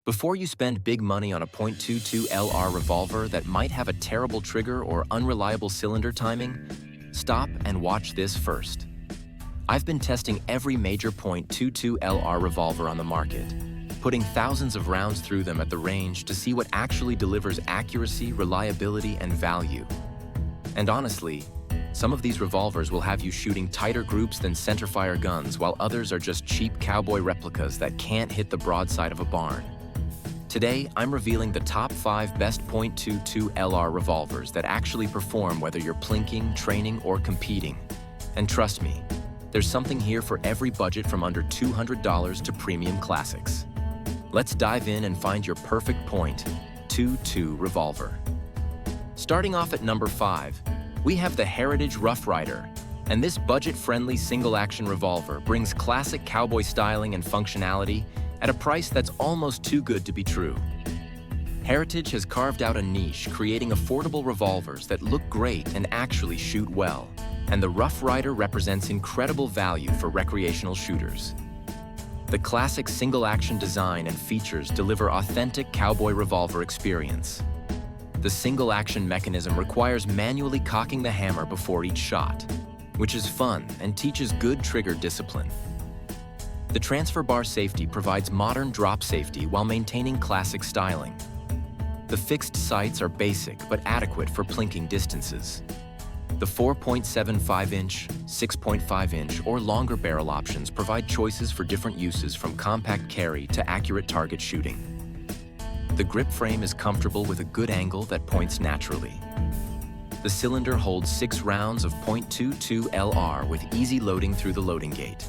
Before you spend big money on a .22 LR revolver that might have a terrible trigger or unreliable cylinder timing, stop and watch this first. I've been testing every major .22 LR revolver on the market, putting thousands of rounds through them at the range to see what actually delivers accuracy, reliability, and value. And honestly, some of these revolvers will have you shooting tighter groups than centerfire guns, while others are just cheap cowboy replicas that can't hit the broadside of a barn. Today, I'm revealing the top 5 best .22 LR revolvers that actually perform whether you're plinking, training, or competing. And trust me, there's something here for every budget from under $200 to premium classics. Let's dive in and find your perfect .22 revolver. Starting off at number 5, we have the Heritage Rough Rider, and this budget-friendly single-action revolver brings classic cowboy styling and functionality at a price that's almost too good to be true. Heritage has carved out a niche, creating affordable revolvers that look great and actually shoot well, and the Rough Rider represents incredible value for recreational shooters. The classic single-action design and features deliver authentic cowboy revolver experience. The single-action mechanism requires manually cocking the hammer before each shot, which is fun and teaches good trigger discipline. The transfer bar safety provides modern drop safety while maintaining classic styling. The fixed sights are basic but adequate for plinking distances. The 4.75-inch, 6.5-inch, or longer barrel options provide choices for different uses, from compact carry to accurate target shooting. The grip frame is comfortable with a good angle that points naturally. The cylinder holds 6 rounds of .22 LR with easy loading through the loading gate.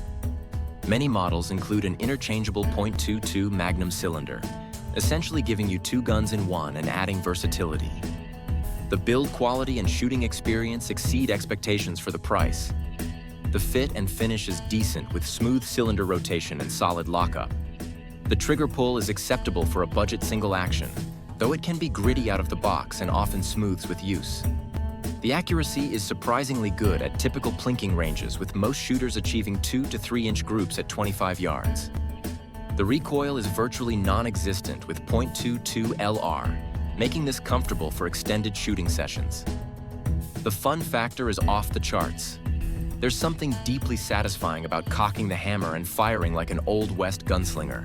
Many models include an interchangeable .22 Magnum cylinder, essentially giving you 2 guns in one and adding versatility. The build quality and shooting experience exceed expectations for the price. The fit and finish is decent with smooth cylinder rotation and solid lockup. The trigger pull is acceptable for a budget single action, though it can be gritty out of the box and often smooths with use. The accuracy is surprisingly good at typical plinking ranges, with most shooters achieving 2 to 3-inch groups at 25 yards. The recoil is virtually non-existent with .22 LR, making this comfortable for extended shooting sessions. The fun factor is off the charts. There's something deeply satisfying about cocking the hammer and firing like an Old West gunslinger.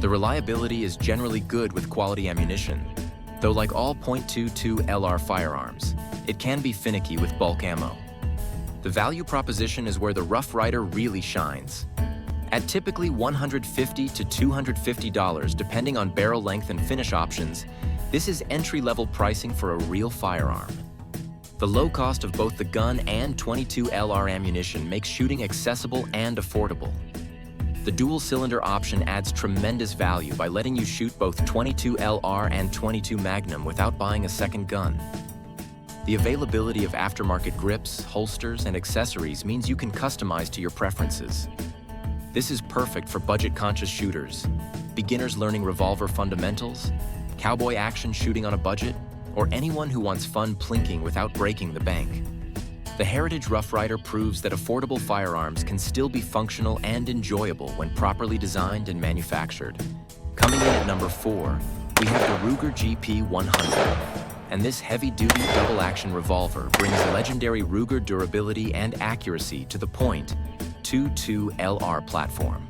The reliability is generally good with quality ammunition, though like all .22 LR firearms, it can be finicky with bulk ammo. The value proposition is where the Rough Rider really shines. At typically $150 to $250 depending on barrel length and finish options, this is entry-level pricing for a real firearm. The low cost of both the gun and .22 LR ammunition makes shooting accessible and affordable. The dual-cylinder option adds tremendous value by letting you shoot both .22 LR and .22 Magnum without buying a second gun. The availability of aftermarket grips, holsters, and accessories means you can customize to your preferences. This is perfect for budget-conscious shooters, beginners learning revolver fundamentals, cowboy action shooting on a budget, or anyone who wants fun plinking without breaking the bank. The Heritage Rough Rider proves that affordable firearms can still be functional and enjoyable when properly designed and manufactured. Coming in at number 4, we have the Ruger GP100. And this heavy-duty double-action revolver brings legendary Ruger durability and accuracy to the .22 LR platform.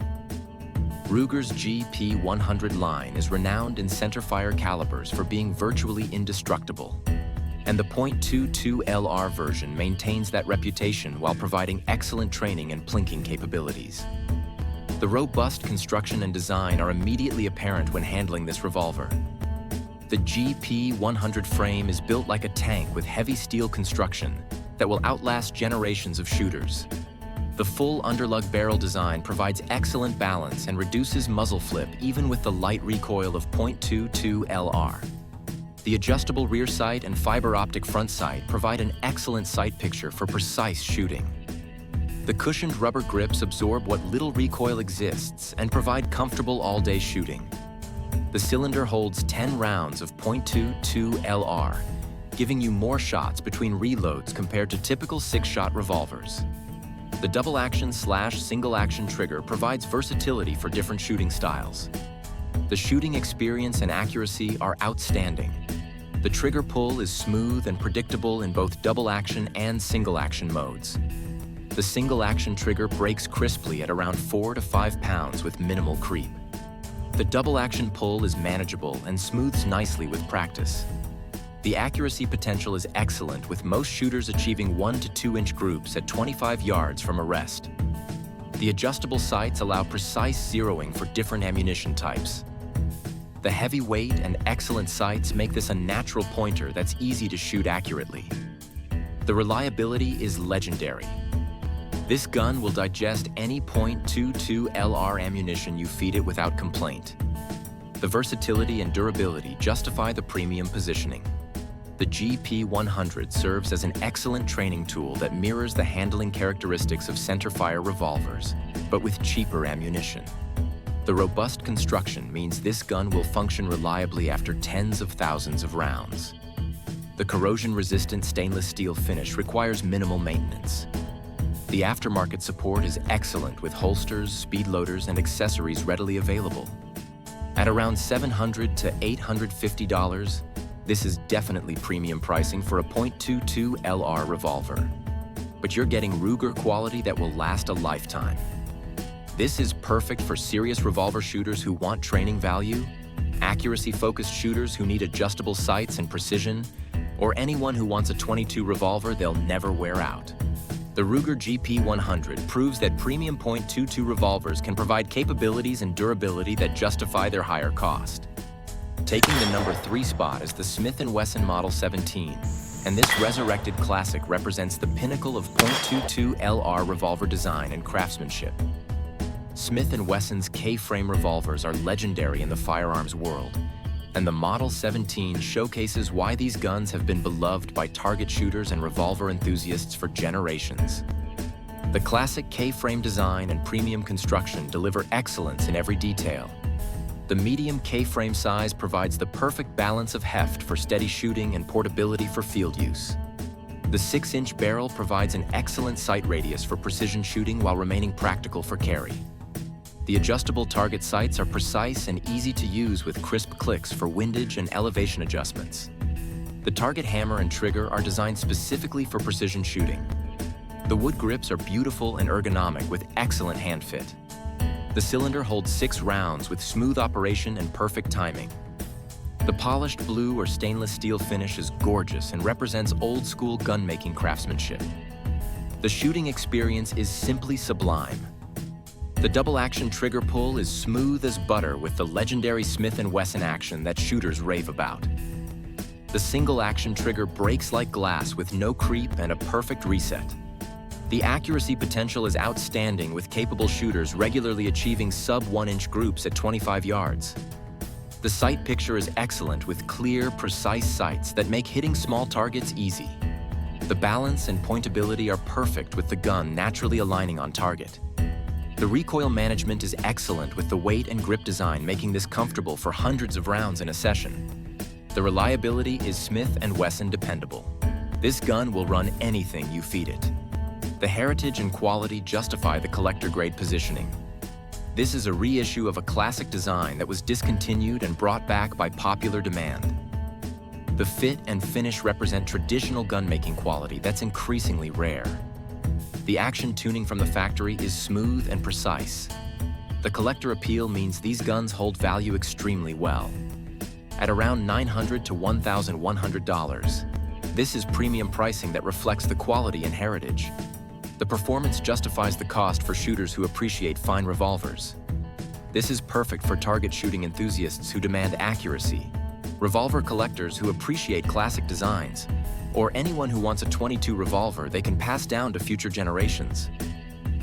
Ruger's GP100 line is renowned in centerfire calibers for being virtually indestructible, and the .22 LR version maintains that reputation while providing excellent training and plinking capabilities. The robust construction and design are immediately apparent when handling this revolver. The GP100 frame is built like a tank with heavy steel construction that will outlast generations of shooters. The full underlug barrel design provides excellent balance and reduces muzzle flip even with the light recoil of .22 LR. The adjustable rear sight and fiber optic front sight provide an excellent sight picture for precise shooting. The cushioned rubber grips absorb what little recoil exists and provide comfortable all-day shooting. The cylinder holds 10 rounds of .22 LR, giving you more shots between reloads compared to typical 6-shot revolvers. The double-action/single-action trigger provides versatility for different shooting styles. The shooting experience and accuracy are outstanding. The trigger pull is smooth and predictable in both double action and single action modes. The single action trigger breaks crisply at around 4 to 5 pounds with minimal creep. The double action pull is manageable and smooths nicely with practice. The accuracy potential is excellent, with most shooters achieving 1 to 2 inch groups at 25 yards from a rest. The adjustable sights allow precise zeroing for different ammunition types. The heavy weight and excellent sights make this a natural pointer that's easy to shoot accurately. The reliability is legendary. This gun will digest any .22 LR ammunition you feed it without complaint. The versatility and durability justify the premium positioning. The GP100 serves as an excellent training tool that mirrors the handling characteristics of centerfire revolvers, but with cheaper ammunition. The robust construction means this gun will function reliably after tens of thousands of rounds. The corrosion-resistant stainless steel finish requires minimal maintenance. The aftermarket support is excellent, with holsters, speed loaders, and accessories readily available. At around $700 to $850, this is definitely premium pricing for a .22 LR revolver. But you're getting Ruger quality that will last a lifetime. This is perfect for serious revolver shooters who want training value, accuracy-focused shooters who need adjustable sights and precision, or anyone who wants a .22 revolver they'll never wear out. The Ruger GP100 proves that premium .22 revolvers can provide capabilities and durability that justify their higher cost. Taking the number 3 spot is the Smith & Wesson Model 17, and this resurrected classic represents the pinnacle of .22 LR revolver design and craftsmanship. Smith & Wesson's K-frame revolvers are legendary in the firearms world, and the Model 17 showcases why these guns have been beloved by target shooters and revolver enthusiasts for generations. The classic K-frame design and premium construction deliver excellence in every detail. The medium K-frame size provides the perfect balance of heft for steady shooting and portability for field use. The 6-inch barrel provides an excellent sight radius for precision shooting while remaining practical for carry. The adjustable target sights are precise and easy to use, with crisp clicks for windage and elevation adjustments. The target hammer and trigger are designed specifically for precision shooting. The wood grips are beautiful and ergonomic with excellent hand fit. The cylinder holds 6 rounds with smooth operation and perfect timing. The polished blue or stainless steel finish is gorgeous and represents old-school gun-making craftsmanship. The shooting experience is simply sublime. The double-action trigger pull is smooth as butter with the legendary Smith & Wesson action that shooters rave about. The single-action trigger breaks like glass with no creep and a perfect reset. The accuracy potential is outstanding, with capable shooters regularly achieving sub-1-inch groups at 25 yards. The sight picture is excellent, with clear, precise sights that make hitting small targets easy. The balance and pointability are perfect, with the gun naturally aligning on target. The recoil management is excellent, with the weight and grip design making this comfortable for hundreds of rounds in a session. The reliability is Smith & Wesson dependable. This gun will run anything you feed it. The heritage and quality justify the collector-grade positioning. This is a reissue of a classic design that was discontinued and brought back by popular demand. The fit and finish represent traditional gun-making quality that's increasingly rare. The action tuning from the factory is smooth and precise. The collector appeal means these guns hold value extremely well. At around $900 to $1,100, this is premium pricing that reflects the quality and heritage. The performance justifies the cost for shooters who appreciate fine revolvers. This is perfect for target shooting enthusiasts who demand accuracy, revolver collectors who appreciate classic designs, or anyone who wants a .22 revolver they can pass down to future generations.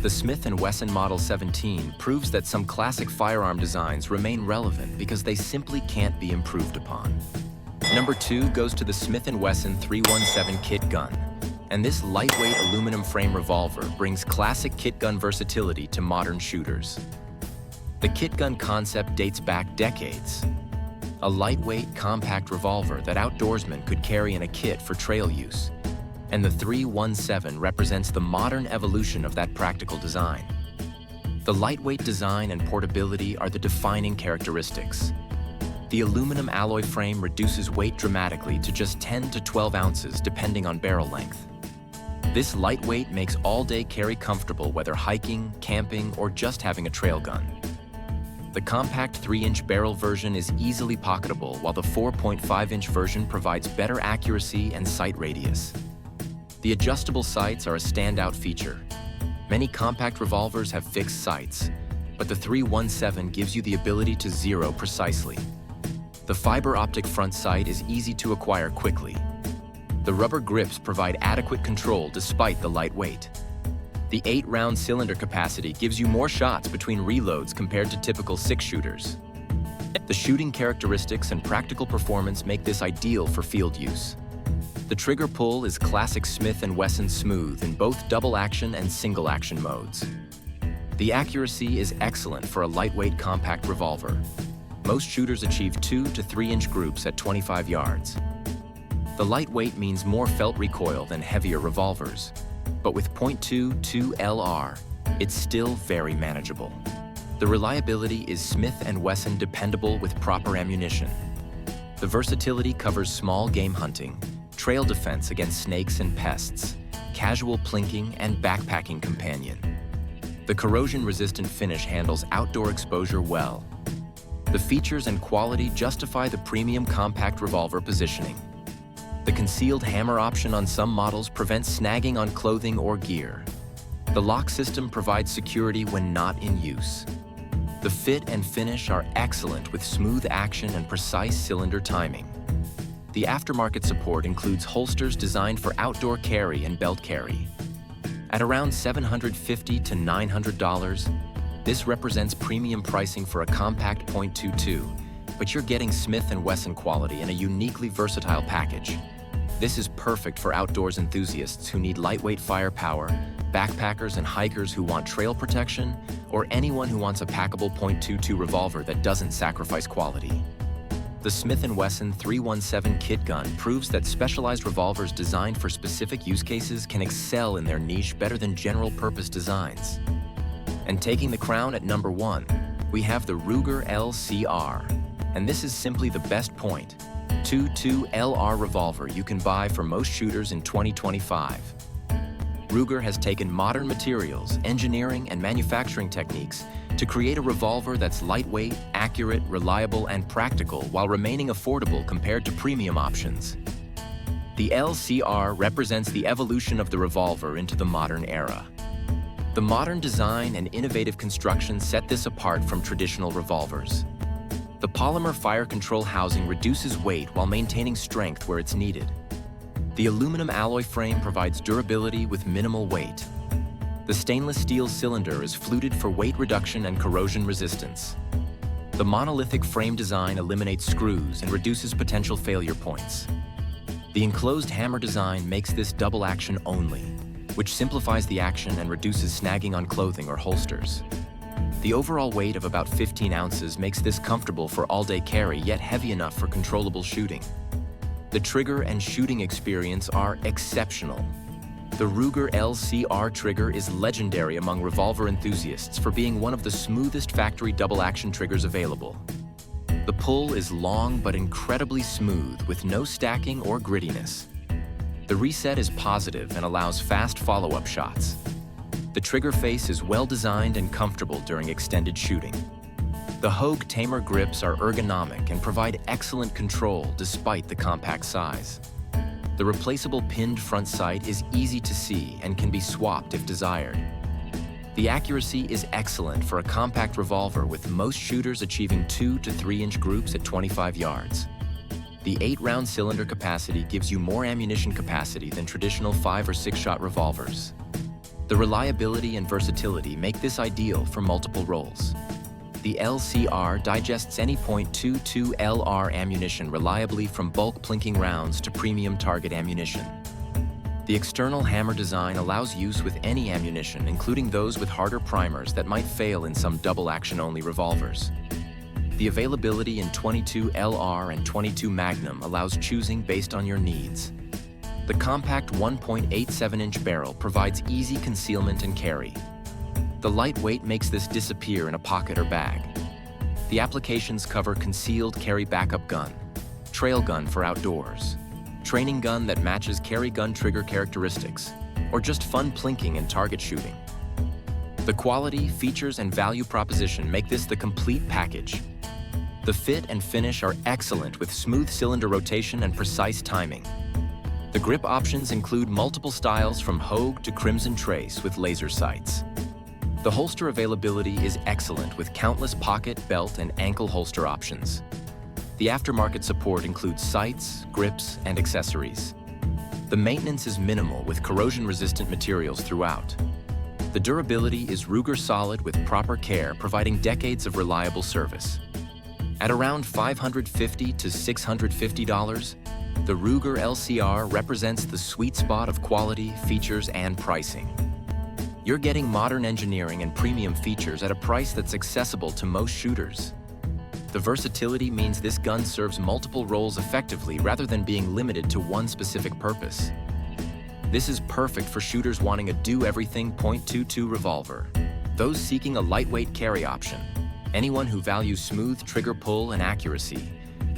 The Smith & Wesson Model 17 proves that some classic firearm designs remain relevant because they simply can't be improved upon. Number 2 goes to the Smith & Wesson 317 kit gun, and this lightweight aluminum frame revolver brings classic kit gun versatility to modern shooters. The kit gun concept dates back decades. A lightweight, compact revolver that outdoorsmen could carry in a kit for trail use. And the 317 represents the modern evolution of that practical design. The lightweight design and portability are the defining characteristics. The aluminum alloy frame reduces weight dramatically to just 10 to 12 ounces depending on barrel length. This lightweight makes all-day carry comfortable whether hiking, camping, or just having a trail gun. The compact 3-inch barrel version is easily pocketable, while the 4.5-inch version provides better accuracy and sight radius. The adjustable sights are a standout feature. Many compact revolvers have fixed sights, but the 317 gives you the ability to zero precisely. The fiber optic front sight is easy to acquire quickly. The rubber grips provide adequate control despite the light weight. The 8-round cylinder capacity gives you more shots between reloads compared to typical 6-shooters. The shooting characteristics and practical performance make this ideal for field use. The trigger pull is classic Smith & Wesson smooth in both double-action and single-action modes. The accuracy is excellent for a lightweight compact revolver. Most shooters achieve 2 to 3-inch groups at 25 yards. The lightweight means more felt recoil than heavier revolvers, but with .22 LR, it's still very manageable. The reliability is Smith & Wesson dependable with proper ammunition. The versatility covers small game hunting, trail defense against snakes and pests, casual plinking, and backpacking companion. The corrosion-resistant finish handles outdoor exposure well. The features and quality justify the premium compact revolver positioning. The concealed hammer option on some models prevents snagging on clothing or gear. The lock system provides security when not in use. The fit and finish are excellent with smooth action and precise cylinder timing. The aftermarket support includes holsters designed for outdoor carry and belt carry. At around $750 to $900, this represents premium pricing for a compact .22, but you're getting Smith & Wesson quality in a uniquely versatile package. This is perfect for outdoors enthusiasts who need lightweight firepower, backpackers and hikers who want trail protection, or anyone who wants a packable .22 revolver that doesn't sacrifice quality. The Smith & Wesson 317 kit gun proves that specialized revolvers designed for specific use cases can excel in their niche better than general-purpose designs. And taking the crown at number 1, we have the Ruger LCR. And this is simply the best .22 LR revolver you can buy for most shooters in 2025. Ruger has taken modern materials, engineering, and manufacturing techniques to create a revolver that's lightweight, accurate, reliable, and practical while remaining affordable compared to premium options. The LCR represents the evolution of the revolver into the modern era. The modern design and innovative construction set this apart from traditional revolvers. The polymer fire control housing reduces weight while maintaining strength where it's needed. The aluminum alloy frame provides durability with minimal weight. The stainless steel cylinder is fluted for weight reduction and corrosion resistance. The monolithic frame design eliminates screws and reduces potential failure points. The enclosed hammer design makes this double action only, which simplifies the action and reduces snagging on clothing or holsters. The overall weight of about 15 ounces makes this comfortable for all-day carry, yet heavy enough for controllable shooting. The trigger and shooting experience are exceptional. The Ruger LCR trigger is legendary among revolver enthusiasts for being one of the smoothest factory double-action triggers available. The pull is long but incredibly smooth with no stacking or grittiness. The reset is positive and allows fast follow-up shots. The trigger face is well-designed and comfortable during extended shooting. The Hogue Tamer grips are ergonomic and provide excellent control despite the compact size. The replaceable pinned front sight is easy to see and can be swapped if desired. The accuracy is excellent for a compact revolver, with most shooters achieving 2 to 3-inch groups at 25 yards. The 8-round cylinder capacity gives you more ammunition capacity than traditional 5 or 6-shot revolvers. The reliability and versatility make this ideal for multiple roles. The LCR digests any .22 LR ammunition reliably, from bulk plinking rounds to premium target ammunition. The external hammer design allows use with any ammunition, including those with harder primers that might fail in some double-action-only revolvers. The availability in .22 LR and .22 Magnum allows choosing based on your needs. The compact 1.87-inch barrel provides easy concealment and carry. The lightweight makes this disappear in a pocket or bag. The applications cover concealed carry backup gun, trail gun for outdoors, training gun that matches carry gun trigger characteristics, or just fun plinking and target shooting. The quality, features, and value proposition make this the complete package. The fit and finish are excellent with smooth cylinder rotation and precise timing. The grip options include multiple styles from Hogue to Crimson Trace with laser sights. The holster availability is excellent with countless pocket, belt, and ankle holster options. The aftermarket support includes sights, grips, and accessories. The maintenance is minimal with corrosion-resistant materials throughout. The durability is Ruger solid with proper care, providing decades of reliable service. At around $550 to $650, the Ruger LCR represents the sweet spot of quality, features, and pricing. You're getting modern engineering and premium features at a price that's accessible to most shooters. The versatility means this gun serves multiple roles effectively rather than being limited to one specific purpose. This is perfect for shooters wanting a do-everything .22 revolver, those seeking a lightweight carry option, anyone who values smooth trigger pull and accuracy,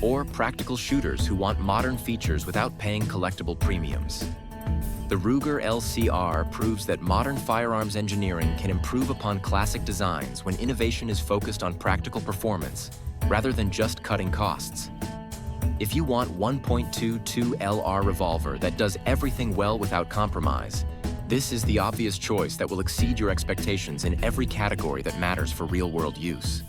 or practical shooters who want modern features without paying collectible premiums. The Ruger LCR proves that modern firearms engineering can improve upon classic designs when innovation is focused on practical performance rather than just cutting costs. If you want 1.22 LR revolver that does everything well without compromise, this is the obvious choice that will exceed your expectations in every category that matters for real-world use.